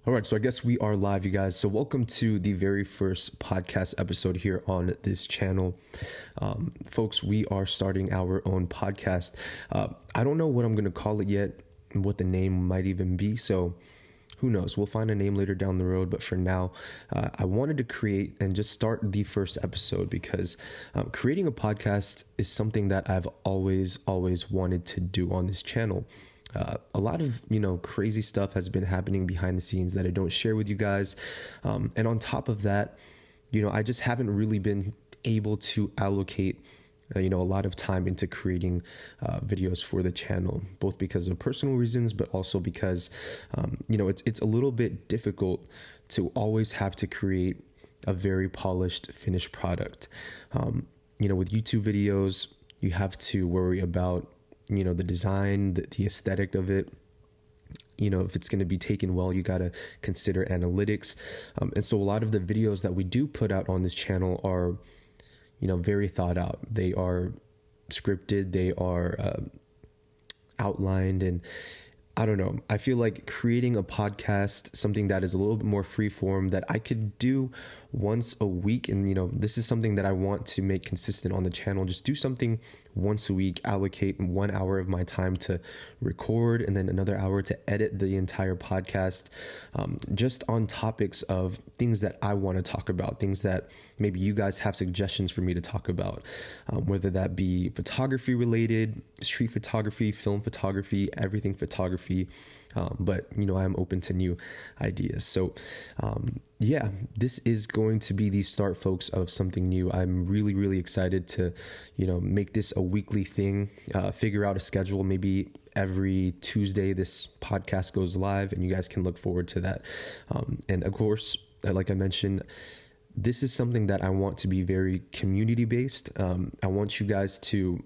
All right, so I guess we are live, you guys. So welcome to the very first podcast episode here on this channel. Folks, we are starting our own podcast. I don't know what I'm going to call it yet, what the name might even be. So who knows? We'll find a name later down the road. But for now, I wanted to create and just start the first episode because creating a podcast is something that I've always wanted to do on this channel. A lot of, crazy stuff has been happening behind the scenes that I don't share with you guys. And on top of that, I just haven't really been able to allocate, a lot of time into creating videos for the channel, both because of personal reasons, but also because, it's a little bit difficult to always have to create a very polished, finished product. With YouTube videos, you have to worry about the design, the aesthetic of it. If it's going to be taken well, you got to consider analytics. And so a lot of the videos that we do put out on this channel are, very thought out. They are scripted, they are outlined, and I don't know. I feel like creating a podcast, something that is a little bit more free form that I could do once a week. And, this is something that I want to make consistent on the channel. Just do something once a week, allocate 1 hour of my time to record and then another hour to edit the entire podcast, just on topics of things that I want to talk about, things that maybe you guys have suggestions for me to talk about, whether that be photography related, street photography, film photography, everything photography. But I'm open to new ideas. So, this is going to be the start, folks, of something new. I'm really excited to, make this a weekly thing, figure out a schedule. Maybe every Tuesday, this podcast goes live and you guys can look forward to that. And of course, like I mentioned, this is something that I want to be very community based. I want you guys to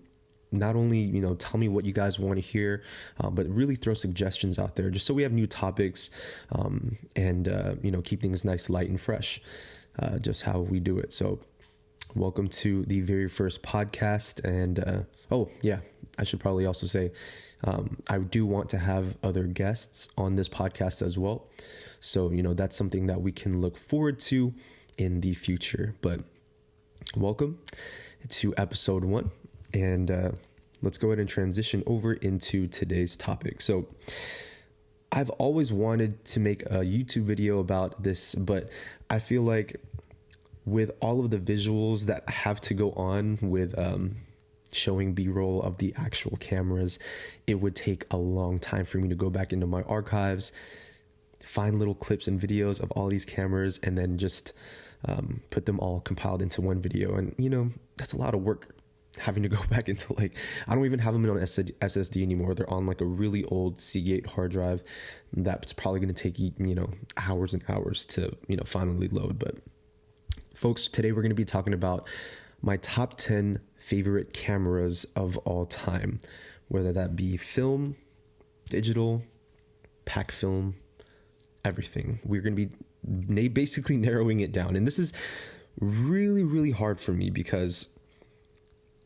not only, tell me what you guys want to hear, but really throw suggestions out there just so we have new topics, and keep things nice, light, and fresh, just how we do it. So welcome to the very first podcast. And, I should probably also say, I do want to have other guests on this podcast as well. So, that's something that we can look forward to in the future. But welcome to episode 1. And let's go ahead and transition over into today's topic. So I've always wanted to make a YouTube video about this, but I feel like with all of the visuals that have to go on with showing B-roll of the actual cameras, it would take a long time for me to go back into my archives, find little clips and videos of all these cameras, and then just put them all compiled into one video. And, that's a lot of work, having to go back into I don't even have them on SSD anymore. They're on a really old Seagate hard drive that's probably going to take, hours and hours to, finally load. But folks, today we're going to be talking about my top 10 favorite cameras of all time, whether that be film, digital, pack film, everything. We're going to be basically narrowing it down. And this is really hard for me because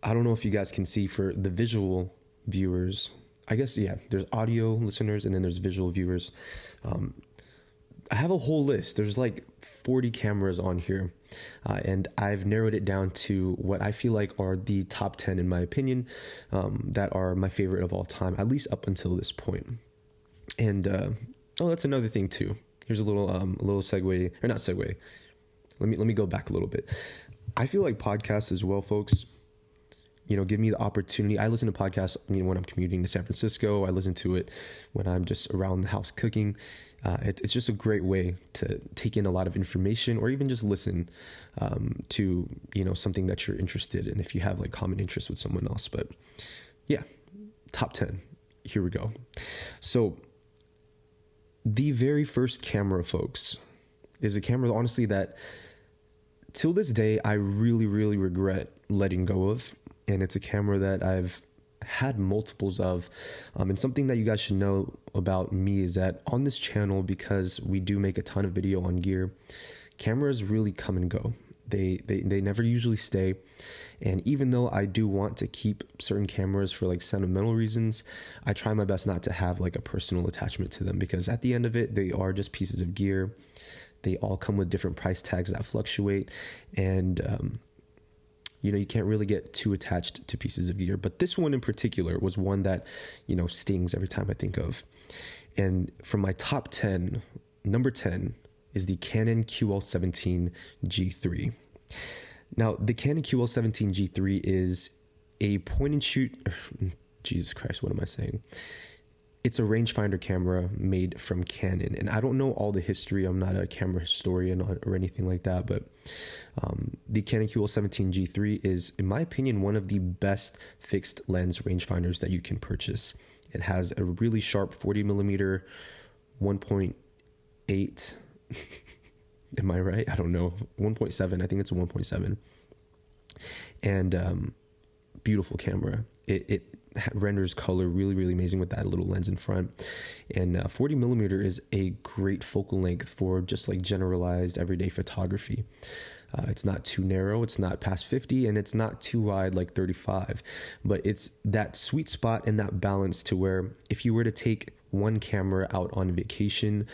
I don't know if you guys can see for the visual viewers. I guess, there's audio listeners and then there's visual viewers. I have a whole list. There's 40 cameras on here. And I've narrowed it down to what I feel like are the top 10, in my opinion, that are my favorite of all time, at least up until this point. And, that's another thing too. Here's a little segue, or not segue. Let me go back a little bit. I feel like podcasts as well, folks, give me the opportunity. I listen to podcasts, when I'm commuting to San Francisco. I listen to it when I'm just around the house cooking. It's just a great way to take in a lot of information, or even just listen to, something that you're interested in if you have common interest with someone else. But top 10. Here we go. So the very first camera, folks, is a camera, honestly, that till this day, I really regret letting go of. And it's a camera that I've had multiples of. And something that you guys should know about me is that on this channel, because we do make a ton of video on gear, cameras really come and go. They never usually stay. And even though I do want to keep certain cameras for like sentimental reasons, I try my best not to have like a personal attachment to them, because at the end of it, they are just pieces of gear. They all come with different price tags that fluctuate, and you can't really get too attached to pieces of gear. But this one in particular was one that stings every time I think of. And from my top 10, number 10 is the Canon QL17 G3. Now, the Canon QL17 G3 is a point and shoot. Jesus Christ, what am I saying? It's a rangefinder camera made from Canon. And I don't know all the history. I'm not a camera historian or anything like that. But the Canon QL17 G3 is, in my opinion, one of the best fixed lens rangefinders that you can purchase. It has a really sharp 40 millimeter 1.8. Am I right? I don't know. 1.7. I think it's a 1.7. And beautiful camera. It renders color really, really amazing with that little lens in front. And 40 millimeter is a great focal length for just like generalized everyday photography. It's not too narrow, it's not past 50, and it's not too wide like 35. But it's that sweet spot and that balance to where if you were to take one camera out on vacation,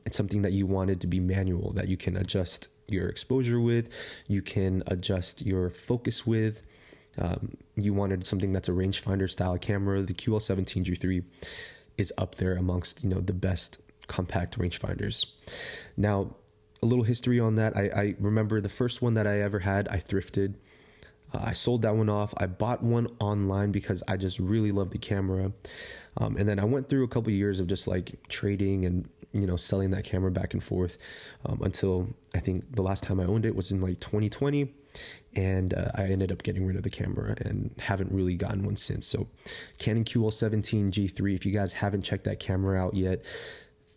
it's something that you wanted to be manual, that you can adjust your exposure with, you can adjust your focus with. You wanted something that's a rangefinder style camera. The QL17 G3 is up there amongst the best compact rangefinders. Now, a little history on that. I remember the first one that I ever had, I thrifted. I sold that one off. I bought one online because I just really loved the camera. And then I went through a couple of years of just like trading and, selling that camera back and forth until I think the last time I owned it was in like 2020. And I ended up getting rid of the camera and haven't really gotten one since. So Canon QL17 G3, if you guys haven't checked that camera out yet,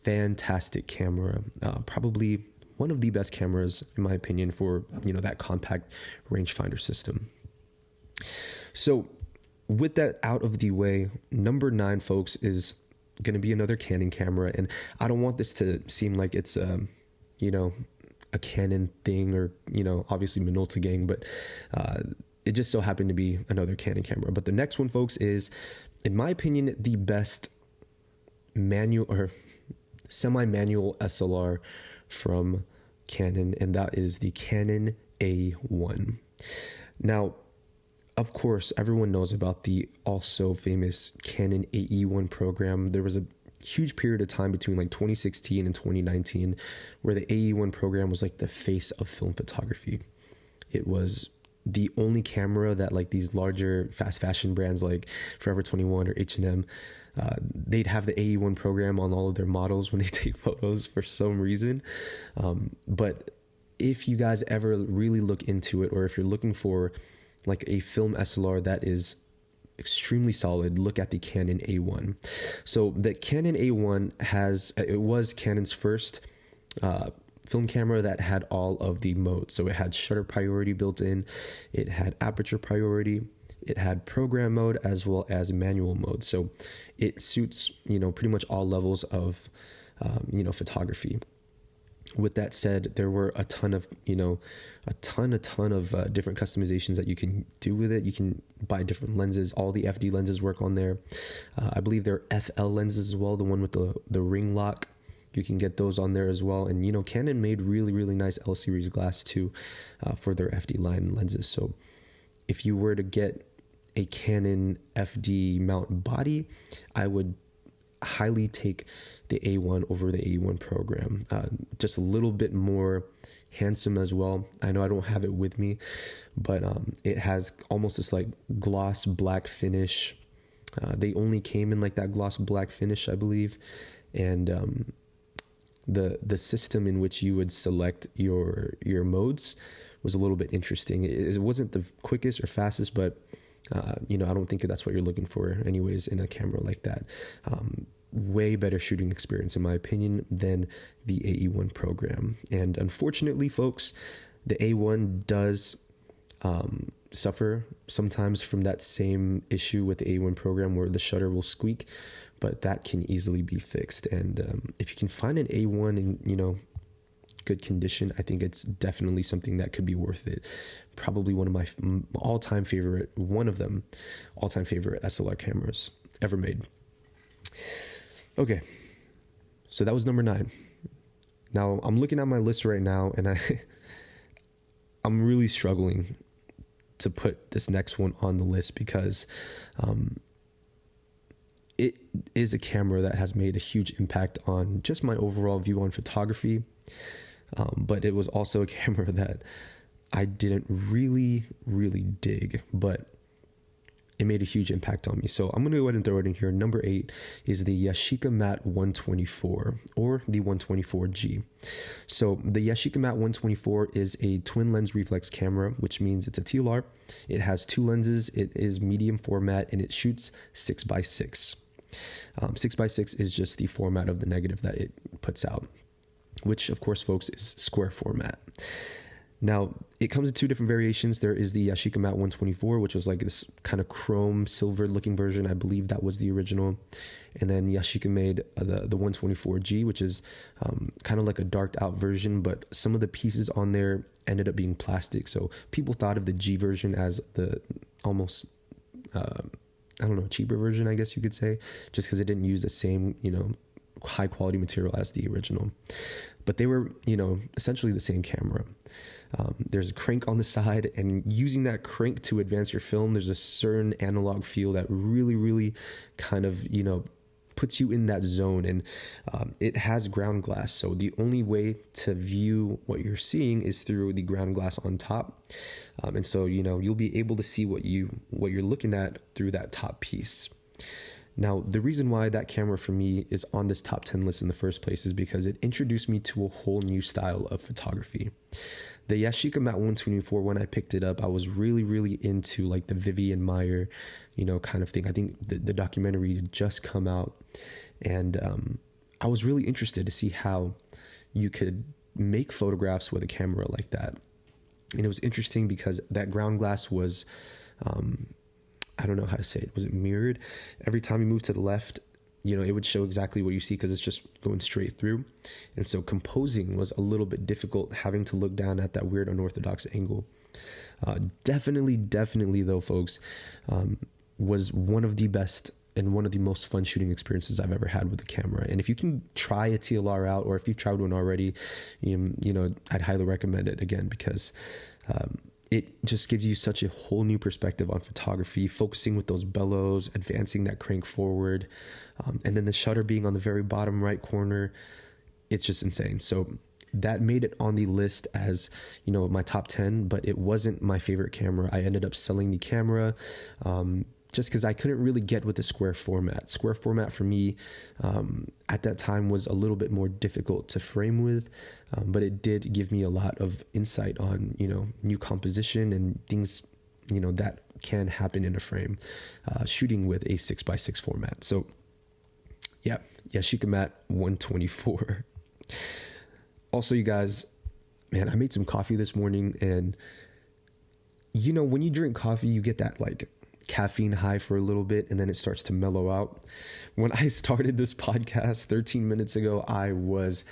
fantastic camera. Probably one of the best cameras, in my opinion, for, that compact rangefinder system. So with that out of the way, number 9, folks, is going to be another Canon camera. And I don't want this to seem like it's, a Canon thing or, obviously Minolta gang, but it just so happened to be another Canon camera. But the next one, folks, is, in my opinion, the best manual or semi-manual SLR from Canon, and that is the Canon A1. Now, of course, everyone knows about the also famous Canon AE1 program. There was a huge period of time between like 2016 and 2019 where the AE1 program was like the face of film photography. It was the only camera that like these larger fast fashion brands like Forever 21 or H&M, they'd have the AE1 program on all of their models when they take photos for some reason. But if you guys ever really look into it, or if you're looking for like a film SLR that is extremely solid, look at the Canon A1. So the Canon A1 it was Canon's first film camera that had all of the modes. So it had shutter priority built in, it had aperture priority, it had program mode, as well as manual mode. So it suits, pretty much all levels of, photography. With that said, there were a ton of different customizations that you can do with it. You can buy different lenses. All the FD lenses work on there. I believe there are FL lenses as well, the one with the ring lock. You can get those on there as well. And, Canon made really, really nice L series glass too for their FD line lenses. So if you were to get a Canon FD mount body, I would highly take the A1 over the A1 program. Just a little bit more handsome as well. I know I don't have it with me, but it has almost this like gloss black finish. They only came in like that gloss black finish, I believe. And the system in which you would select your modes was a little bit interesting. It wasn't the quickest or fastest, but I don't think that's what you're looking for anyways in a camera like that. Way better shooting experience, in my opinion, than the AE1 program. And unfortunately, folks, the A1 does suffer sometimes from that same issue with the A1 program where the shutter will squeak, but that can easily be fixed. And if you can find an A1 in, good condition, I think it's definitely something that could be worth it. Probably one of my all-time favorite SLR cameras ever made. Okay, so that was number 9. Now I'm looking at my list right now, and I'm really struggling to put this next one on the list because it is a camera that has made a huge impact on just my overall view on photography. But it was also a camera that I didn't really dig, but it made a huge impact on me. So I'm going to go ahead and throw it in here. Number 8 is the Yashica Mat 124, or the 124G. So the Yashica Mat 124 is a twin lens reflex camera, which means it's a TLR. It has 2 lenses. It is medium format, and it shoots 6x6. 6x6 is just the format of the negative that it puts out, which of course, folks, is square format. Now, it comes in 2 different variations. There is the Yashica Mat 124, which was like this kind of chrome silver looking version. I believe that was the original. And then Yashica made the 124G, which is kind of like a darked out version, but some of the pieces on there ended up being plastic. So people thought of the G version as the almost, cheaper version, I guess you could say, just because it didn't use the same, high quality material as the original. But they were, essentially the same camera. There's a crank on the side, and using that crank to advance your film, there's a certain analog feel that really kind of, puts you in that zone. And it has ground glass. So the only way to view what you're seeing is through the ground glass on top. And so, you'll be able to see what you're looking at through that top piece. Now, the reason why that camera for me is on this top 10 list in the first place is because it introduced me to a whole new style of photography. The Yashica Mat 124, when I picked it up, I was really into like the Vivian Maier, kind of thing. I think the documentary had just come out, and I was really interested to see how you could make photographs with a camera like that. And it was interesting because that ground glass was, I don't know how to say it. Was it mirrored? Every time you move to the left, it would show exactly what you see because it's just going straight through. And so composing was a little bit difficult, having to look down at that weird unorthodox angle. Definitely though, folks, was one of the best and one of the most fun shooting experiences I've ever had with the camera. And if you can try a TLR out, or if you've tried one already, I'd highly recommend it again, because it just gives you such a whole new perspective on photography, focusing with those bellows, advancing that crank forward, and then the shutter being on the very bottom right corner. It's just insane. So that made it on the list as, my top 10, but it wasn't my favorite camera. I ended up selling the camera just because I couldn't really get with the square format. Square format for me at that time was a little bit more difficult to frame with, but it did give me a lot of insight on, new composition and things, that can happen in a frame shooting with a 6x6 format. So yeah, Yashica Mat 124. Also, you guys, man, I made some coffee this morning, and when you drink coffee, you get that like caffeine high for a little bit, and then it starts to mellow out. When I started this podcast 13 minutes ago, I was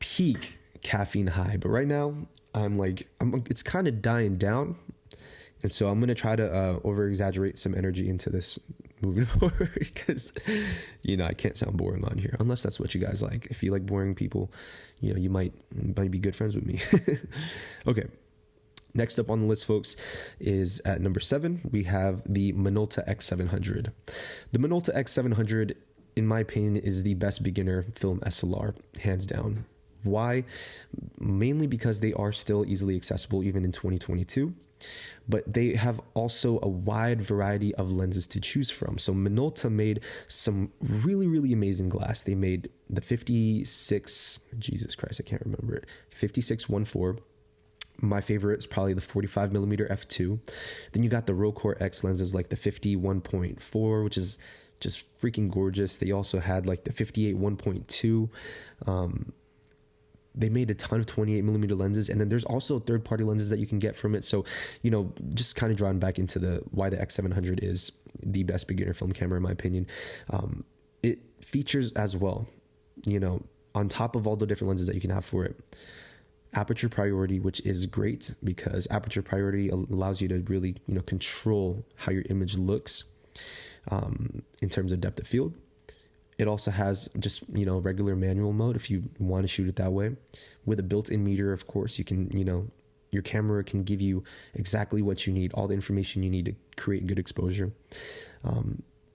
peak caffeine high, but right now it's kind of dying down. And so I'm going to try to over exaggerate some energy into this moving forward, because, I can't sound boring on here, unless that's what you guys like. If you like boring people, you might be good friends with me. Okay. Next up on the list, folks, is at number 7, we have the Minolta X700. The Minolta X700, in my opinion, is the best beginner film SLR, hands down. Why? Mainly because they are still easily accessible even in 2022, but they have also a wide variety of lenses to choose from. So Minolta made some really amazing glass. They made the 56, Jesus Christ, I can't remember it, 56-1.4. My favorite is probably the 45mm f2. Then you got the Rocore X lenses like the 50-1.4, which is just freaking gorgeous. They also had like the 58-1.2. They made a ton of 28mm lenses, and then there's also third-party lenses that you can get from it. So, just kind of drawing back into why the X700 is the best beginner film camera in my opinion. It features as well, on top of all the different lenses that you can have for it, aperture priority, which is great because aperture priority allows you to really, control how your image looks in terms of depth of field. It also has just, regular manual mode if you want to shoot it that way. With a built-in meter, of course, you can, your camera can give you exactly what you need, all the information you need to create good exposure.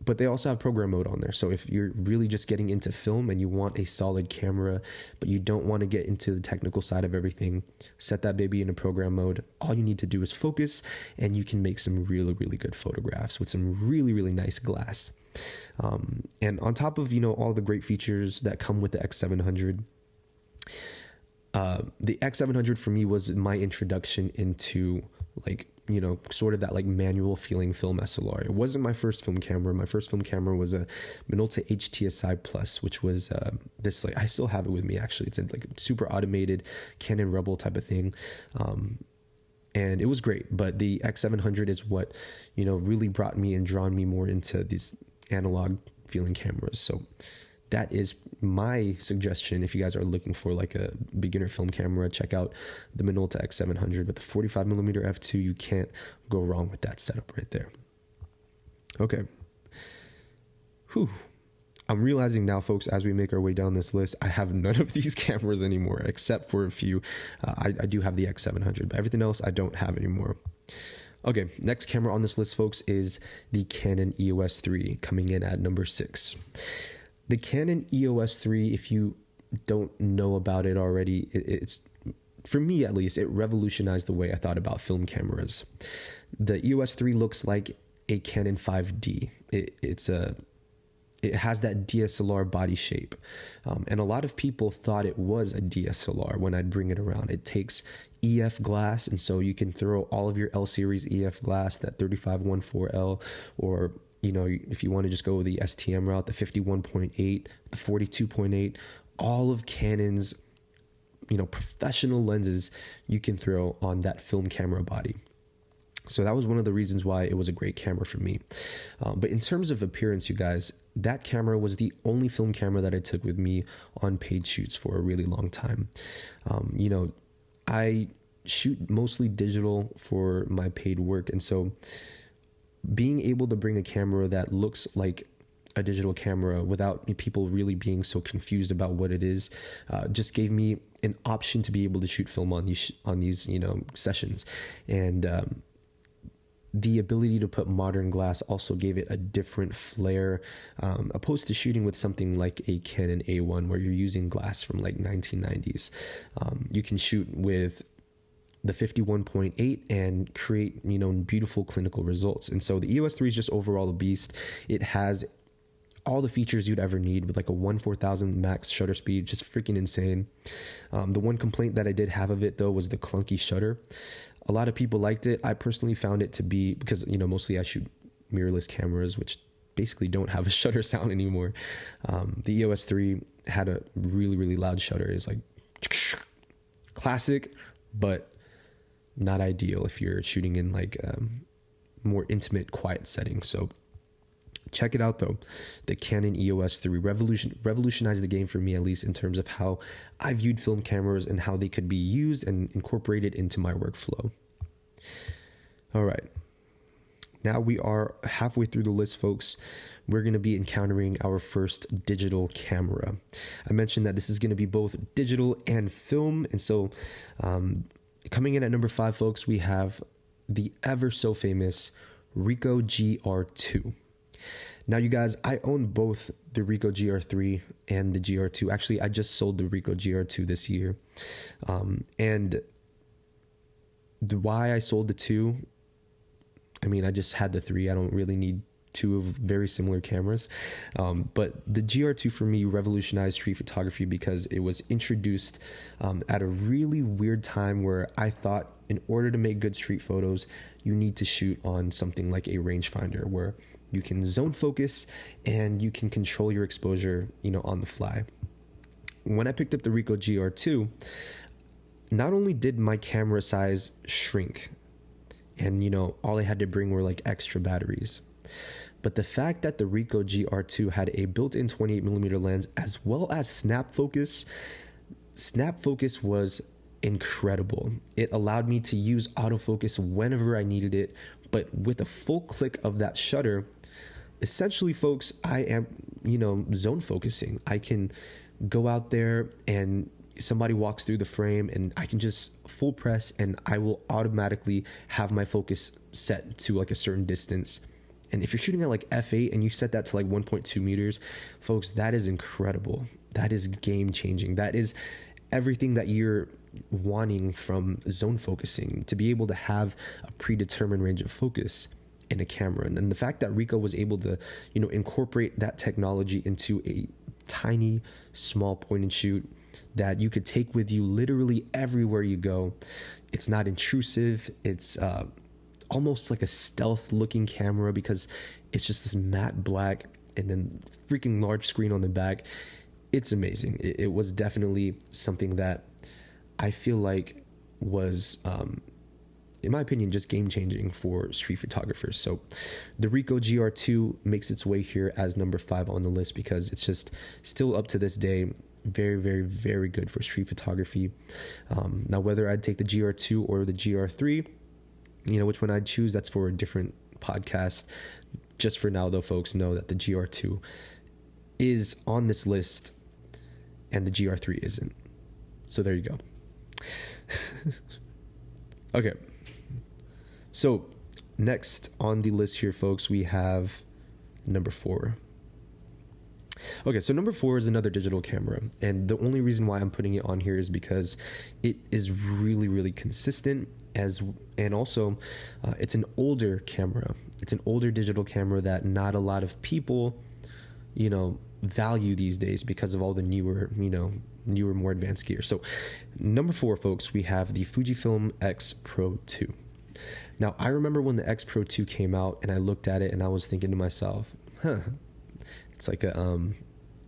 But they also have program mode on there. So if you're really just getting into film and you want a solid camera, but you don't want to get into the technical side of everything, set that baby in a program mode. All you need to do is focus, and you can make some really, really good photographs with some really, really nice glass. And on top of, all the great features that come with the X700, the X700 for me was my introduction into sort of that manual feeling film SLR. It wasn't my first film camera. My first film camera was a Minolta HTSI Plus, which was this I still have it with me actually. It's a super automated Canon Rebel type of thing. And it was great, but the X700 is what, really brought me and drawn me more into these analog feeling cameras. So that is my suggestion. If you guys are looking for a beginner film camera, check out the Minolta X700 with the 45mm f2. You can't go wrong with that setup right there. Okay. Whew. I'm realizing now, folks, as we make our way down this list, I have none of these cameras anymore, except for a few. I do have the X700, but everything else I don't have anymore. Okay, next camera on this list, folks, is the Canon EOS 3, coming in at number 6. The Canon EOS 3, if you don't know about it already, it's, for me at least, it revolutionized the way I thought about film cameras. The EOS 3 looks like a Canon 5D. It has that DSLR body shape. And a lot of people thought it was a DSLR when I'd bring it around. It takes EF glass, and so you can throw all of your L series EF glass, that 3514L, or if you want to just go the STM route, the 51.8, the 42.8, all of Canon's, professional lenses you can throw on that film camera body. So that was one of the reasons why it was a great camera for me. But in terms of appearance, you guys, that camera was the only film camera that I took with me on paid shoots for a really long time. I shoot mostly digital for my paid work, and so being able to bring a camera that looks like a digital camera without people really being so confused about what it is, just gave me an option to be able to shoot film on these sessions. And the ability to put modern glass also gave it a different flair, opposed to shooting with something like a Canon A1 where you're using glass from 1990s. You can shoot with the 51.8 and create, beautiful clinical results. And so the EOS 3 is just overall a beast. It has all the features you'd ever need with a 1/4000 max shutter speed, just freaking insane. The one complaint that I did have of it though was the clunky shutter. A lot of people liked it. I personally found it to be, because, mostly I shoot mirrorless cameras, which basically don't have a shutter sound anymore. The EOS 3 had a really, really loud shutter. It's classic, but not ideal if you're shooting in more intimate, quiet settings. So check it out though. The Canon EOS 3 revolutionized the game for me, at least in terms of how I viewed film cameras and how they could be used and incorporated into my workflow. All right. Now we are halfway through the list, folks. We're going to be encountering our first digital camera. I mentioned that this is going to be both digital and film. And so, coming in at number 5, folks, we have the ever so famous Ricoh GR2. Now, you guys, I own both the Ricoh GR3 and the GR2. Actually, I just sold the Ricoh GR2 this year. And why I sold the 2, I just had the 3. I don't really need 2 of very similar cameras. But the GR2 for me revolutionized street photography because it was introduced at a really weird time where I thought in order to make good street photos, you need to shoot on something like a rangefinder where you can zone focus and you can control your exposure, on the fly. When I picked up the Ricoh GR2, not only did my camera size shrink and, all I had to bring were extra batteries, But the fact that the Ricoh GR2 had a built-in 28mm lens as well as snap focus was incredible. It allowed me to use autofocus whenever I needed it, but with a full click of that shutter, essentially, folks, I am, zone focusing. I can go out there and somebody walks through the frame and I can just full press and I will automatically have my focus set to like a certain distance. And if you're shooting at like f8 and you set that to like 1.2 meters, folks, that is incredible. That is game changing. That is everything that you're wanting from zone focusing, to be able to have a predetermined range of focus in a camera. And the fact that Ricoh was able to, incorporate that technology into a tiny, small point and shoot that you could take with you literally everywhere you go. It's not intrusive. It's almost like a stealth looking camera because it's just this matte black and then freaking large screen on the back. It's amazing. It was definitely something that I feel like was, in my opinion, just game changing for street photographers. So the Ricoh GR2 makes its way here as number 5 on the list because it's just still up to this day very, very, very good for street photography. Now, whether I'd take the GR2 or the GR3, which one I'd choose, that's for a different podcast. Just for now, though, folks, know that the GR2 is on this list and the GR3 isn't. So there you go. Okay. So next on the list here, folks, we have number 4. Okay, so number 4 is another digital camera, and the only reason why I'm putting it on here is because it is really, really consistent, and also it's an older camera. It's an older digital camera that not a lot of people, value these days because of all the newer, more advanced gear. So number 4, folks, we have the Fujifilm X Pro 2. Now, I remember when the X Pro 2 came out and I looked at it and I was thinking to myself, it's like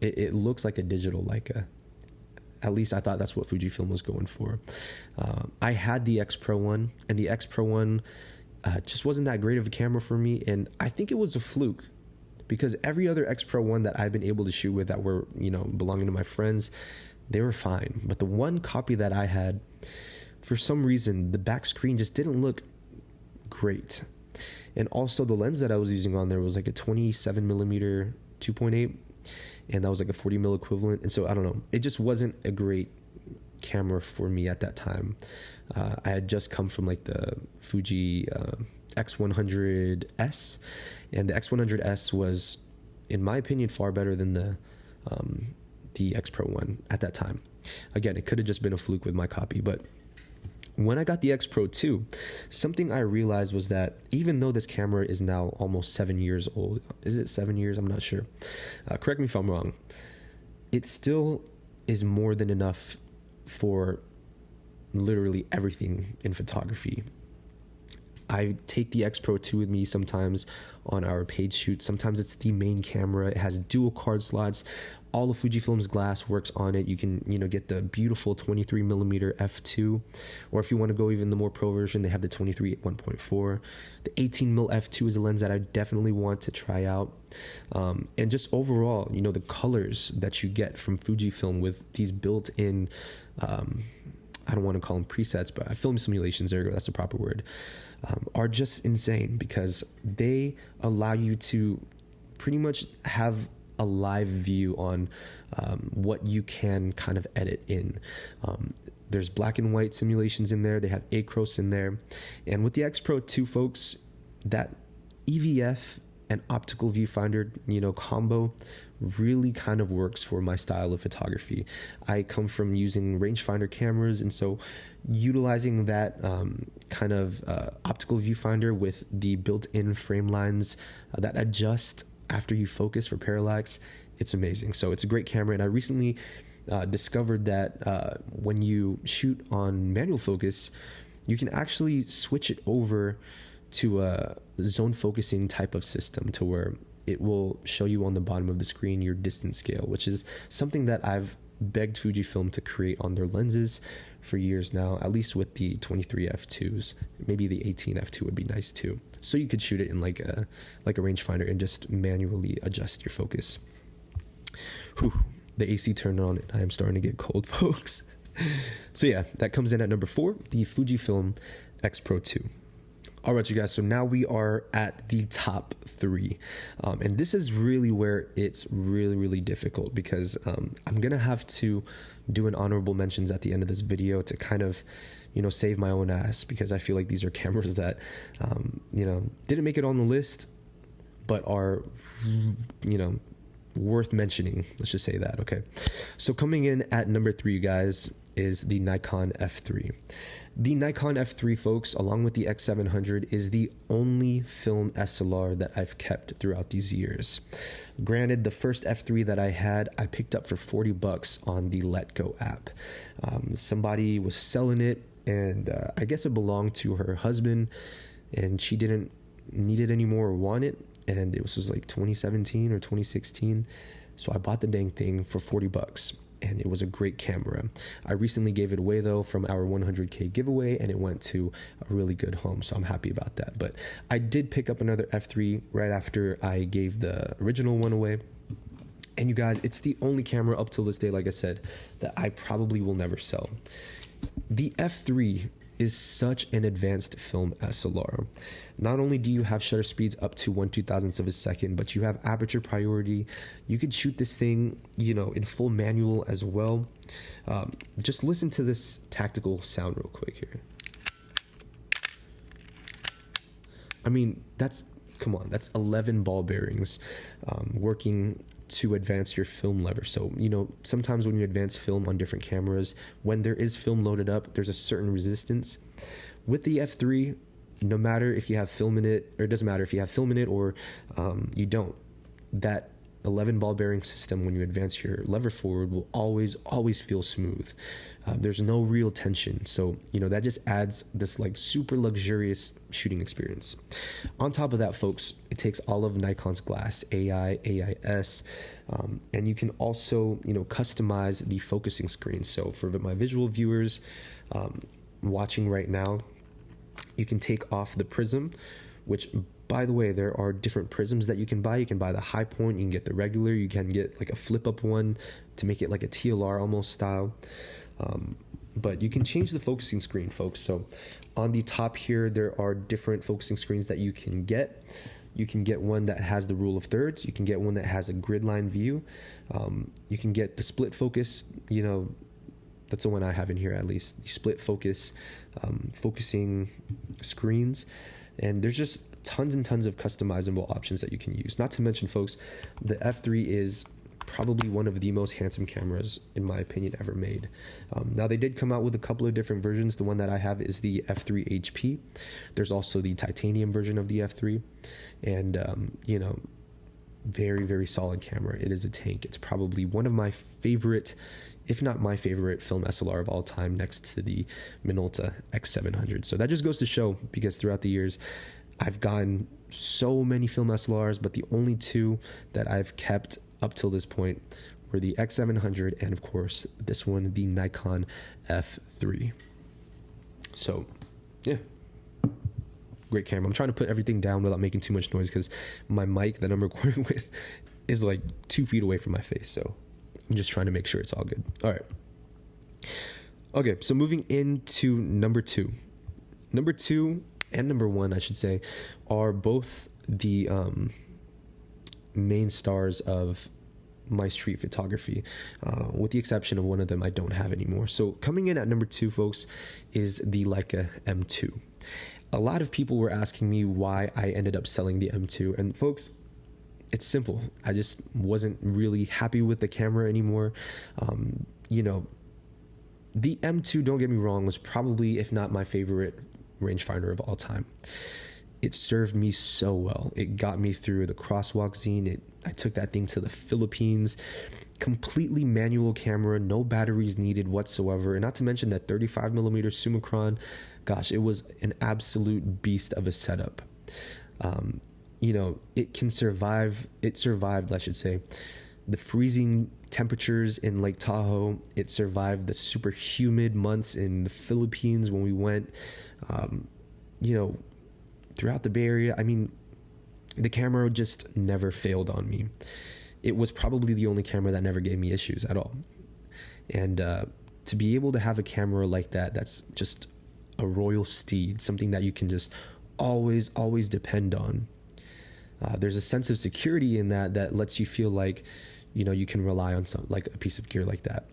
it looks like a digital Leica. At least I thought that's what Fujifilm was going for. I had the X Pro 1, and the X Pro 1 just wasn't that great of a camera for me, and I think it was a fluke because every other X Pro 1 that I've been able to shoot with that were, belonging to my friends, they were fine. But the one copy that I had, for some reason, the back screen just didn't look great. And also the lens that I was using on there was like a 27mm 2.8, and that was like a 40mm equivalent. And so I don't know, it just wasn't a great camera for me at that time. I had just come from like the Fuji X100S, and the X100S was, in my opinion, far better than the X Pro 1 at that time. Again, it could have just been a fluke with my copy, but when I got the X Pro 2, something I realized was that even though this camera is now almost 7 years old, is it 7 years? I'm not sure. Correct me if I'm wrong. It still is more than enough for literally everything in photography. I take the X Pro 2 with me sometimes on our paid shoots. Sometimes it's the main camera. It has dual card slots. All of Fujifilm's glass works on it. You can, get the beautiful 23mm f2, or if you want to go even the more pro version, they have the 23 at 1.4. The 18mm f2 is a lens that I definitely want to try out. And just overall, the colors that you get from Fujifilm with these built-in, I don't want to call them presets, but film simulations, there you go, that's the proper word, are just insane because they allow you to pretty much have a live view on what you can kind of edit in. There's black and white simulations in there. They have acros in there. And with the X Pro 2, folks, that EVF and optical viewfinder, combo really kind of works for my style of photography. I come from using rangefinder cameras, and so utilizing that kind of optical viewfinder with the built-in frame lines that adjust after you focus for parallax, it's amazing. So it's a great camera, and I recently discovered that when you shoot on manual focus, you can actually switch it over to a zone focusing type of system to where it will show you on the bottom of the screen your distance scale, which is something that I've begged Fujifilm to create on their lenses for years now, at least with the 23 f2s. Maybe the 18 f2 would be nice too. So you could shoot it in like a rangefinder and just manually adjust your focus. Whew, the AC turned on and I am starting to get cold, folks. So yeah, that comes in at number 4, the Fujifilm XPro 2. All right, you guys, so now we are at the top 3. And this is really where it's really difficult, because I'm going to have to do an honorable mentions at the end of this video to kind of, save my own ass, because I feel like these are cameras that, didn't make it on the list, but are, worth mentioning. Let's just say that. Okay. So coming in at number 3, you guys, is the Nikon F3. The Nikon F3, folks, along with the X700, is the only film SLR that I've kept throughout these years. Granted, the first F3 that I had, I picked up for $40 on the Let Go app. Somebody was selling it, and I guess it belonged to her husband, and she didn't need it anymore or want it, and it was like 2017 or 2016. So I bought the dang thing for $40. And it was a great camera. I recently gave it away though from our 100K giveaway, and it went to a really good home, so I'm happy about that. But I did pick up another F3 right after I gave the original one away. And you guys, it's the only camera up till this day, like I said, that I probably will never sell. The F3 is such an advanced film SLR. Not only do you have shutter speeds up to 1/2000th of a second, but you have aperture priority. You could shoot this thing, in full manual as well. Just listen to this tactical sound real quick here. I mean, that's 11 ball bearings working to advance your film lever. So, sometimes when you advance film on different cameras, when there is film loaded up, there's a certain resistance. With the F3, no matter if you have film in it, or it doesn't matter if you have film in it or you don't, that 11 ball bearing system, when you advance your lever forward, will always feel smooth. There's no real tension. So, that just adds this like super luxurious shooting experience. On top of that, folks, it takes all of Nikon's glass, AI, AIS, and you can also, customize the focusing screen. So for my visual viewers watching right now, you can take off the prism, which, by the way, there are different prisms that you can buy. You can buy the high point, you can get the regular, you can get like a flip up one to make it like a TLR almost style. But you can change the focusing screen, folks. So on the top here, there are different focusing screens that you can get. You can get one that has the rule of thirds. You can get one that has a grid line view. You can get the split focus, that's the one I have in here, at least. The split focus, focusing screens. And there's just tons and tons of customizable options that you can use. Not to mention, folks, the F3 is probably one of the most handsome cameras, in my opinion, ever made. Now, they did come out with a couple of different versions. The one that I have is the F3 HP. There's also the titanium version of the F3. And, very solid camera. It is a tank. It's probably one of my favorite, if not my favorite, film SLR of all time, next to the Minolta X700. So that just goes to show, because throughout the years, I've gotten so many film SLRs, but the only 2 that I've kept up till this point were the X700 and, of course, this one, the Nikon F3. So, yeah. Great camera. I'm trying to put everything down without making too much noise, because my mic that I'm recording with is like 2 feet away from my face. So I'm just trying to make sure it's all good. All right. Okay, so moving into number 2. Number 2 and number 1, I should say, are both the main stars of my street photography, with the exception of one of them I don't have anymore. So coming in at number 2, folks, is the Leica M2. A lot of people were asking me why I ended up selling the M2, and folks, it's simple. I just wasn't really happy with the camera anymore. The M2, don't get me wrong, was probably, if not my favorite rangefinder of all time. It served me so well. It got me through the crosswalk scene. I took that thing to the Philippines. Completely manual camera, no batteries needed whatsoever. And not to mention that 35mm Summicron, gosh, it was an absolute beast of a setup. It survived, I should say, the freezing temperatures in Lake Tahoe. It survived the super humid months in the Philippines when we went, throughout the Bay Area. I mean, the camera just never failed on me. It was probably the only camera that never gave me issues at all. And to be able to have a camera like that, that's just a royal steed, something that you can just always depend on. There's a sense of security in that lets you feel like, you can rely on like a piece of gear like that.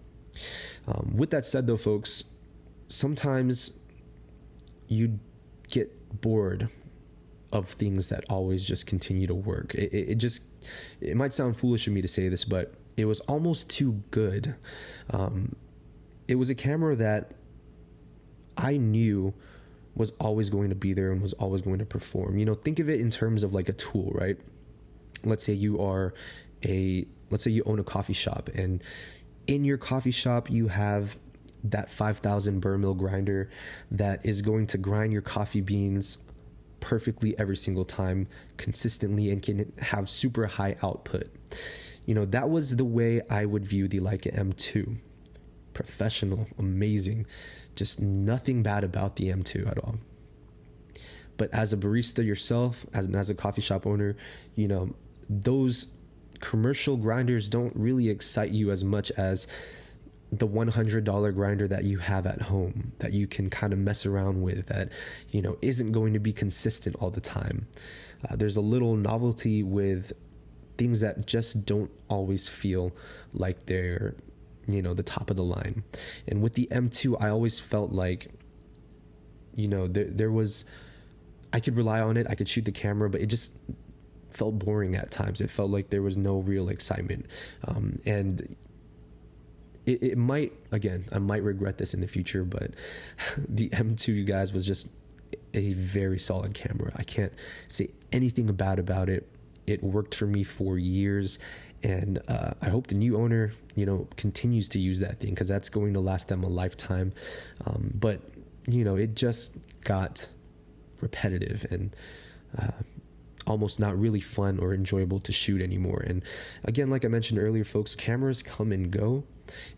With that said though, folks, sometimes you get bored of things that always just continue to work. It might sound foolish of me to say this, but it was almost too good. It was a camera that I knew was always going to be there and was always going to perform. Think of it in terms of like a tool, right? Let's say you own a coffee shop, and in your coffee shop you have that 5,000 burr mill grinder that is going to grind your coffee beans perfectly every single time, consistently, and can have super high output. That was the way I would view the Leica M2. Professional, amazing, just nothing bad about the M2 at all. But as a barista yourself, as a coffee shop owner, those commercial grinders don't really excite you as much as the $100 grinder that you have at home, that you can kind of mess around with, that isn't going to be consistent all the time. There's a little novelty with things that just don't always feel like they're the top of the line. And with the M2, I always felt like there was, I could rely on it, I could shoot the camera, but it just felt boring at times. It felt like there was no real excitement. And it might, again, I might regret this in the future, but the M2, you guys, was just a very solid camera. I can't say anything bad about it. It worked for me for years, and I hope the new owner, continues to use that thing, because that's going to last them a lifetime. But it just got repetitive and almost not really fun or enjoyable to shoot anymore. And again, like I mentioned earlier, folks, cameras come and go.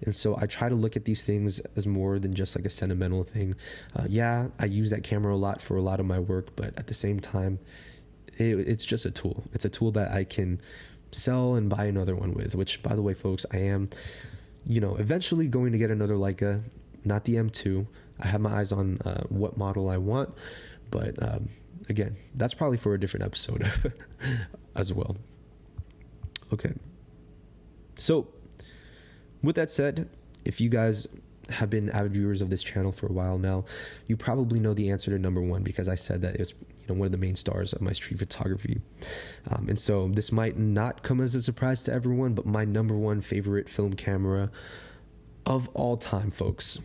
And so I try to look at these things as more than just like a sentimental thing. I use that camera a lot for a lot of my work, but at the same time, it's just a tool. It's a tool that I can sell and buy another one with, which, by the way, folks, I am, eventually going to get another Leica, not the M2. I have my eyes on what model I want, but again, that's probably for a different episode as well. Okay. So with that said, if you guys have been avid viewers of this channel for a while now, you probably know the answer to number one, because I said that it's one of the main stars of my street photography. And so this might not come as a surprise to everyone, but my number one favorite film camera of all time, folks,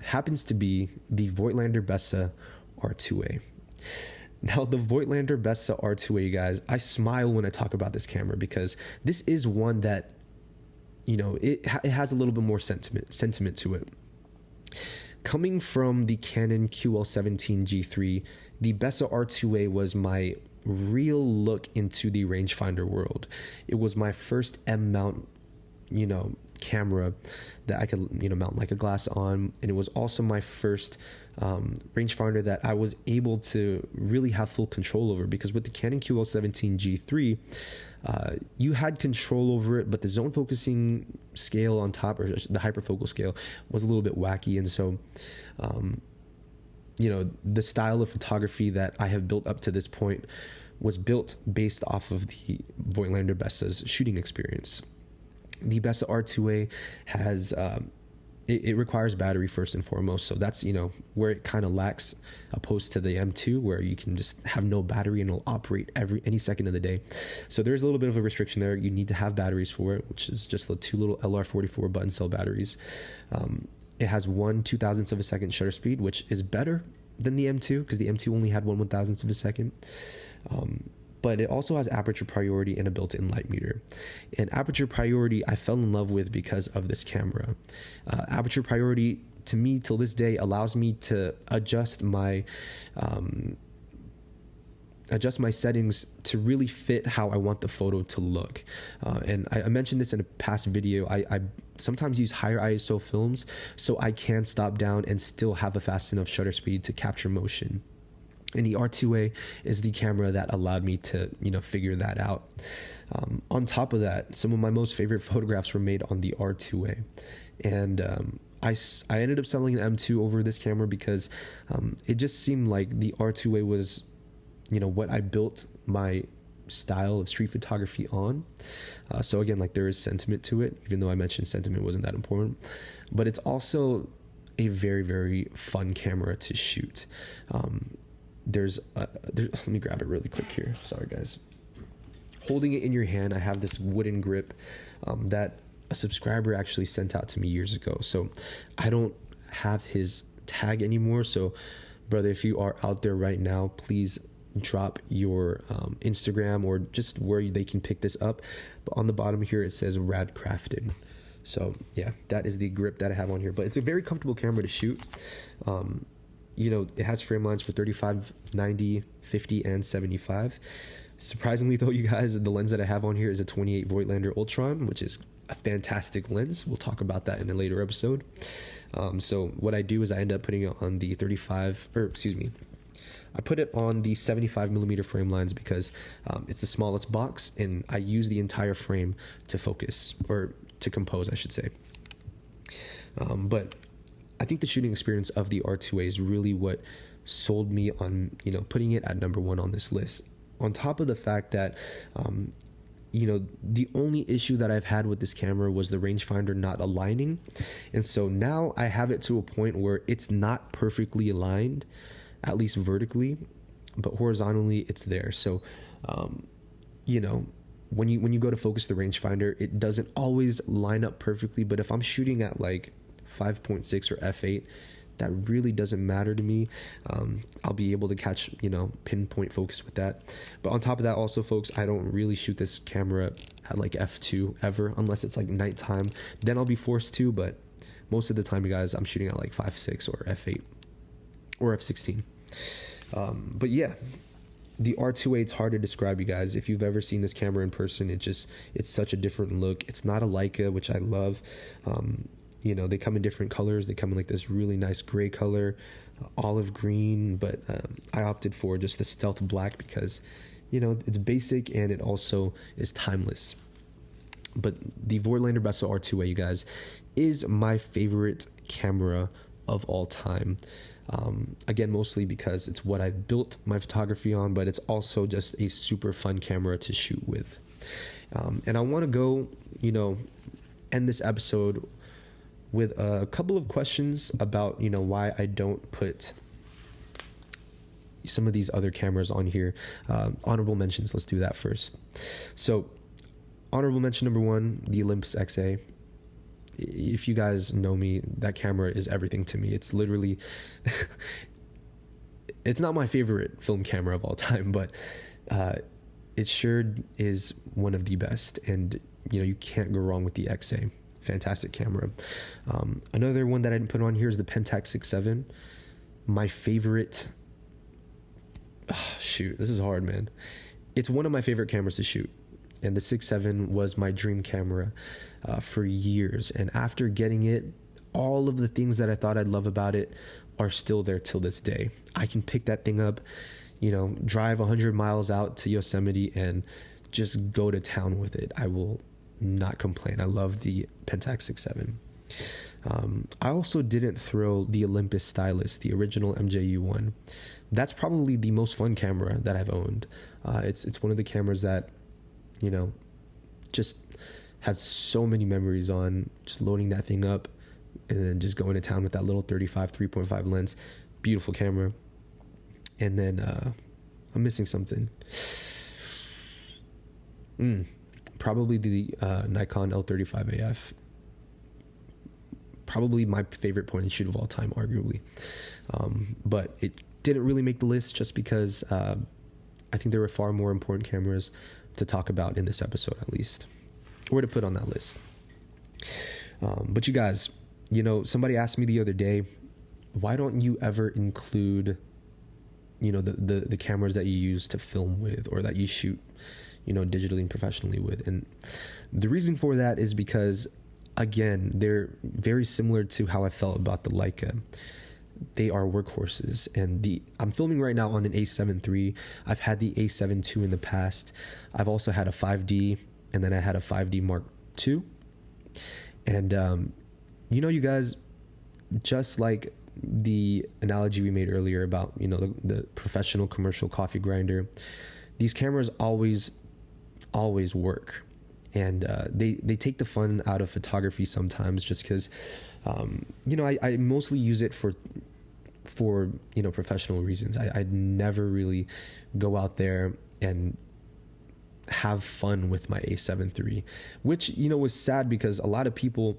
happens to be the Voigtlander Bessa R2A. Now, the Voigtlander Bessa R2A, guys, I smile when I talk about this camera, because this is one that, it has a little bit more sentiment to it. Coming from the Canon QL17 G3, the Bessa R2A was my real look into the rangefinder world. It was my first M mount, camera that I could, mount like a glass on. And it was also my first rangefinder that I was able to really have full control over, because with the Canon QL17 G3, you had control over it, but the zone focusing scale on top, or the hyperfocal scale, was a little bit wacky. And so, the style of photography that I have built up to this point was built based off of the Voigtlander Bessa's shooting experience. The Bessa R2A has, it requires battery first and foremost. So that's, where it kind of lacks, opposed to the M2, where you can just have no battery and it'll operate any second of the day. So there's a little bit of a restriction there. You need to have batteries for it, which is just the two little LR44 button cell batteries. It has 1/2000th of a second shutter speed, which is better than the M2, because the M2 only had 1/1000th of a second. But it also has aperture priority and a built-in light meter. And aperture priority I fell in love with because of this camera. Aperture priority, to me, till this day, allows me to adjust my adjust my settings to really fit how I want the photo to look. And I mentioned this in a past video. I sometimes use higher ISO films so I can stop down and still have a fast enough shutter speed to capture motion. And the R2A is the camera that allowed me to, figure that out. On top of that, some of my most favorite photographs were made on the R2A. And I ended up selling an M2 over this camera because it just seemed like the R2A was, what I built my style of street photography on. So again, like, there is sentiment to it, even though I mentioned sentiment wasn't that important. But it's also a very, very fun camera to shoot. Let me grab it really quick here. Sorry, guys. Holding it in your hand, I have this wooden grip that a subscriber actually sent out to me years ago. So I don't have his tag anymore. So, brother, if you are out there right now, please drop your Instagram or just where they can pick this up. But on the bottom here, it says Rad Crafted. So yeah, that is the grip that I have on here. But it's a very comfortable camera to shoot. It has frame lines for 35, 90, 50, and 75. Surprisingly though, you guys, the lens that I have on here is a 28 Voigtlander Ultron, which is a fantastic lens. We'll talk about that in a later episode. So what I do is I end up putting it on the I put it on the 75 millimeter frame lines because it's the smallest box, and I use the entire frame to focus, or to compose, I should say. But I think the shooting experience of the R2A is really what sold me on, putting it at number 1 on this list. On top of the fact that, the only issue that I've had with this camera was the rangefinder not aligning. And so now I have it to a point where it's not perfectly aligned, at least vertically, but horizontally it's there. So, when you go to focus the rangefinder, it doesn't always line up perfectly. But if I'm shooting at like 5.6 or f8, that really doesn't matter to me. I'll be able to catch, pinpoint focus with that. But on top of that also, folks, I don't really shoot this camera at like f2 ever, unless it's like nighttime. Then I'll be forced to, but most of the time, you guys, I'm shooting at like 5.6 or f8 or f16. But yeah, the R2A, it's hard to describe, you guys. If you've ever seen this camera in person, it's such a different look. It's not a Leica, which I love. They come in different colors. They come in like this really nice gray color, olive green, but I opted for just the stealth black because, it's basic and it also is timeless. But the Voigtlander Bessel R2A, you guys, is my favorite camera of all time. Again, mostly because it's what I've built my photography on, but it's also just a super fun camera to shoot with. And I want to go, end this episode with a couple of questions about, why I don't put some of these other cameras on here. Honorable mentions, let's do that first. So honorable mention number 1, the Olympus XA. If you guys know me, that camera is everything to me. It's literally, it's not my favorite film camera of all time, but it sure is one of the best. And, you can't go wrong with the XA. Fantastic camera. Another one that I didn't put on here is the Pentax 6.7. My favorite, this is hard, man. It's one of my favorite cameras to shoot. And the 6.7 was my dream camera for years. And after getting it, all of the things that I thought I'd love about it are still there till this day. I can pick that thing up, drive 100 miles out to Yosemite and just go to town with it. I will not complain. I love the Pentax 6.7. I also didn't throw the Olympus Stylus, the original MJU1. That's probably the most fun camera that I've owned. It's one of the cameras that, just had so many memories on, just loading that thing up and then just going to town with that little 35 3.5 lens. Beautiful camera. And then I'm missing something. Probably the Nikon L35AF. Probably my favorite point and shoot of all time, arguably. But it didn't really make the list just because I think there were far more important cameras to talk about in this episode, at least, or to put on that list. But you guys, somebody asked me the other day, why don't you ever include the cameras that you use to film with, or that you shoot, digitally and professionally with. And the reason for that is because, again, they're very similar to how I felt about the Leica. They are workhorses, and I'm filming right now on an A7 III. I've had the A7 II in the past. I've also had a 5D, and then I had a 5D Mark II. And you guys, just like the analogy we made earlier about the professional commercial coffee grinder, these cameras always work. And they take the fun out of photography sometimes, just because I mostly use it for professional reasons. I'd never really go out there and have fun with my A7 III, which was sad, because a lot of people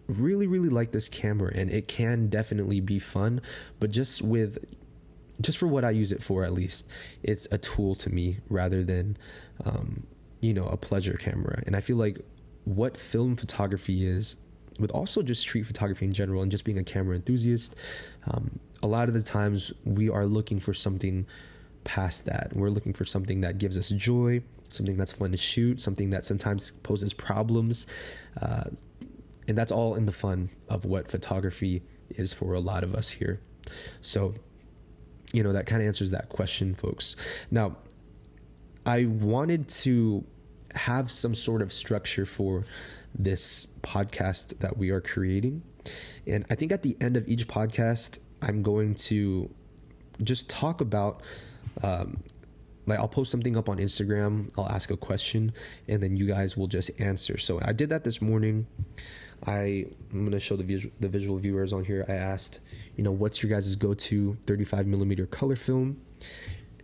really like this camera, and it can definitely be fun, but just for what I use it for, at least it's a tool to me rather than a pleasure camera. And I feel like what film photography is, with also just street photography in general, and just being a camera enthusiast, a lot of the times we are looking for something past that. We're looking for something that gives us joy, something that's fun to shoot, something that sometimes poses problems, and that's all in the fun of what photography is for a lot of us here. So that kind of answers that question, folks. Now, I wanted to have some sort of structure for this podcast that we are creating, and I think at the end of each podcast, I'm going to just talk about I'll post something up on Instagram, I'll ask a question, and then you guys will just answer. So I did that this morning. I'm going to show the visual viewers on here. I asked, what's your guys' go-to 35 millimeter color film,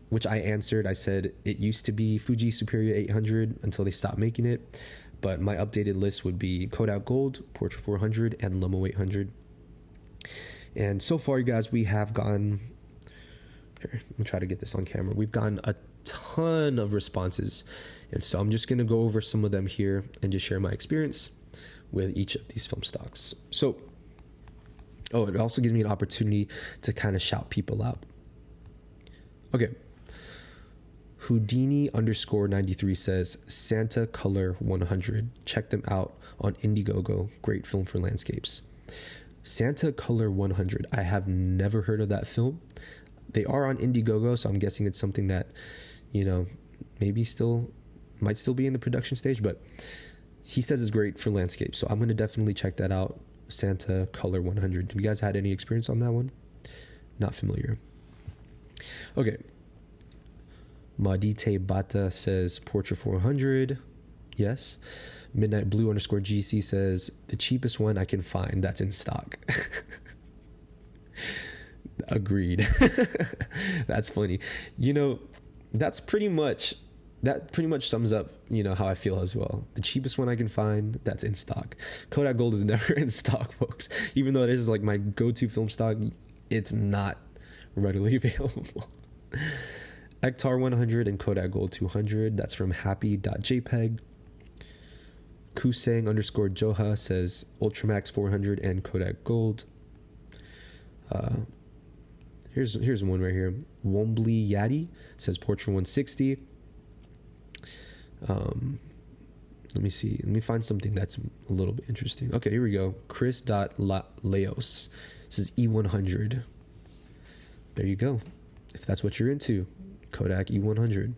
which I answered. I said it used to be Fuji Xperia 800 until they stopped making it, but my updated list would be Kodak Gold, Portra 400, and Lomo 800. And so far, you guys, we have gotten, here, let me try to get this on camera. We've gotten a ton of responses, and so I'm just going to go over some of them here and just share my experience with each of these film stocks. So, it also gives me an opportunity to kind of shout people out. Okay. Houdini_93 says, Santa Color 100. Check them out on Indiegogo. Great film for landscapes. Santa Color 100. I have never heard of that film. They are on Indiegogo, so I'm guessing it's something that, maybe might still be in the production stage, but he says it's great for landscape. So I'm going to definitely check that out. Santa Color 100. Have you guys had any experience on that one? Not familiar. Okay. Madite Bata says Portra 400. Yes. Midnight Blue _GC says the cheapest one I can find that's in stock. Agreed. That's funny. That pretty much sums up, how I feel as well. The cheapest one I can find that's in stock. Kodak Gold is never in stock, folks. Even though it is like my go-to film stock, it's not readily available. Ektar 100 and Kodak Gold 200. That's from happy.jpg. Kusang _Joha says Ultramax 400 and Kodak Gold. Here's one right here. Wombly Yaddy says Portra 160. Let me see. Let me find something that's a little bit interesting. Okay, here we go. Chris.Laos says E100. There you go. If that's what you're into, Kodak E100.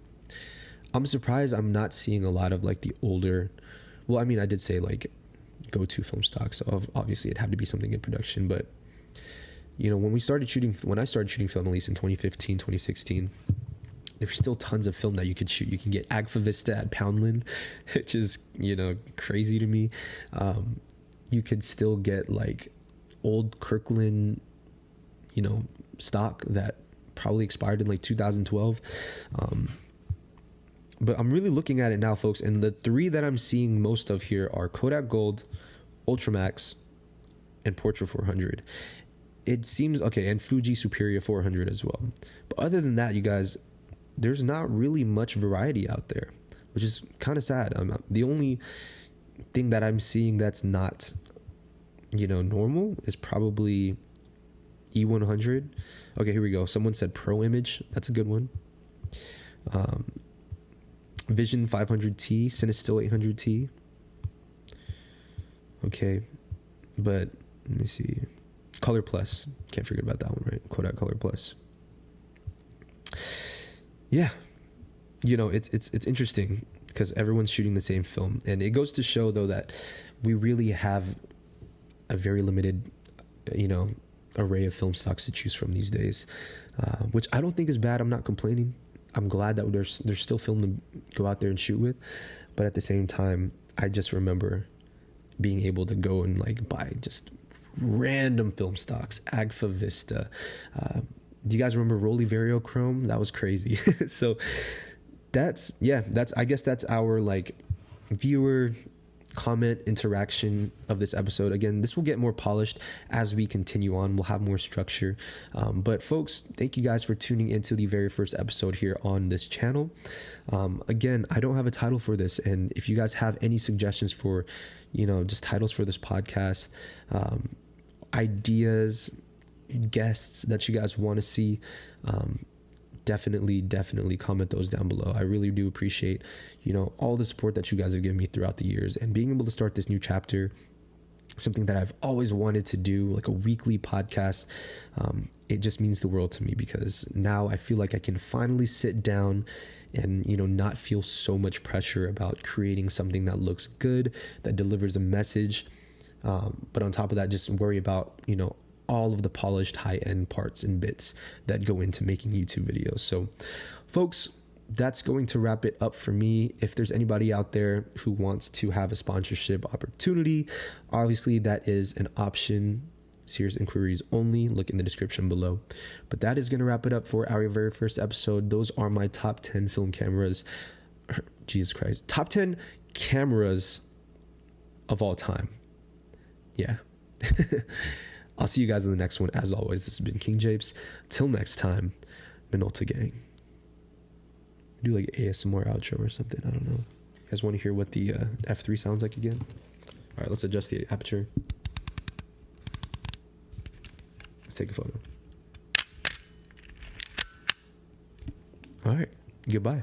I'm surprised I'm not seeing a lot of like the older. Well, I mean, I did say like go-to film stocks. So obviously, it'd have to be something in production. But when I started shooting film, at least in 2015, 2016. There's still tons of film that you could shoot. You can get Agfa Vista at Poundland, which is, crazy to me. You could still get like old Kirkland, stock that probably expired in like 2012. But I'm really looking at it now, folks. And the three that I'm seeing most of here are Kodak Gold, Ultramax, and Portra 400. It seems, okay, and Fuji Xperia 400 as well. But other than that, you guys, there's not really much variety out there, which is kind of sad. The only thing that I'm seeing that's not, normal is probably E100. Okay, here we go. Someone said Pro Image. That's a good one. Vision 500T, Cinestill 800T. Okay, but let me see. Color Plus. Can't forget about that one, right? Kodak Color Plus. Yeah. You know, it's interesting because everyone's shooting the same film. And it goes to show, though, that we really have a very limited, you know, array of film stocks to choose from these days, which I don't think is bad. I'm not complaining. I'm glad that there's still film to go out there and shoot with. But at the same time, I just remember being able to go and like buy just random film stocks, Agfa Vista. Do you guys remember Rolly Vario Chrome? That was crazy. So I guess that's our like viewer comment interaction of this episode. Again, this will get more polished as we continue on. We'll have more structure. But folks, thank you guys for tuning into the very first episode here on this channel. Again, I don't have a title for this. And if you guys have any suggestions for, you know, just titles for this podcast, ideas, guests that you guys want to see, definitely comment those down below. I really do appreciate, you know, all the support that you guys have given me throughout the years, and being able to start this new chapter, something that I've always wanted to do, like a weekly podcast. It just means the world to me, because now I feel like I can finally sit down and, you know, not feel so much pressure about creating something that looks good, that delivers a message. But on top of that, just worry about, you know, all of the polished high-end parts and bits that go into making YouTube videos. So folks, that's going to wrap it up for me. If there's anybody out there who wants to have a sponsorship opportunity, obviously that is an option. Serious inquiries only. Look in the description below. But that is going to wrap it up for our very first episode. Those are my top 10 film cameras. Jesus Christ. Top 10 cameras of all time. Yeah. I'll see you guys in the next one. As always, this has been King Japes. Till next time, Minolta gang. Do like ASMR outro or something. I don't know. You guys want to hear what the F3 sounds like again? All right, let's adjust the aperture. Let's take a photo. All right, goodbye.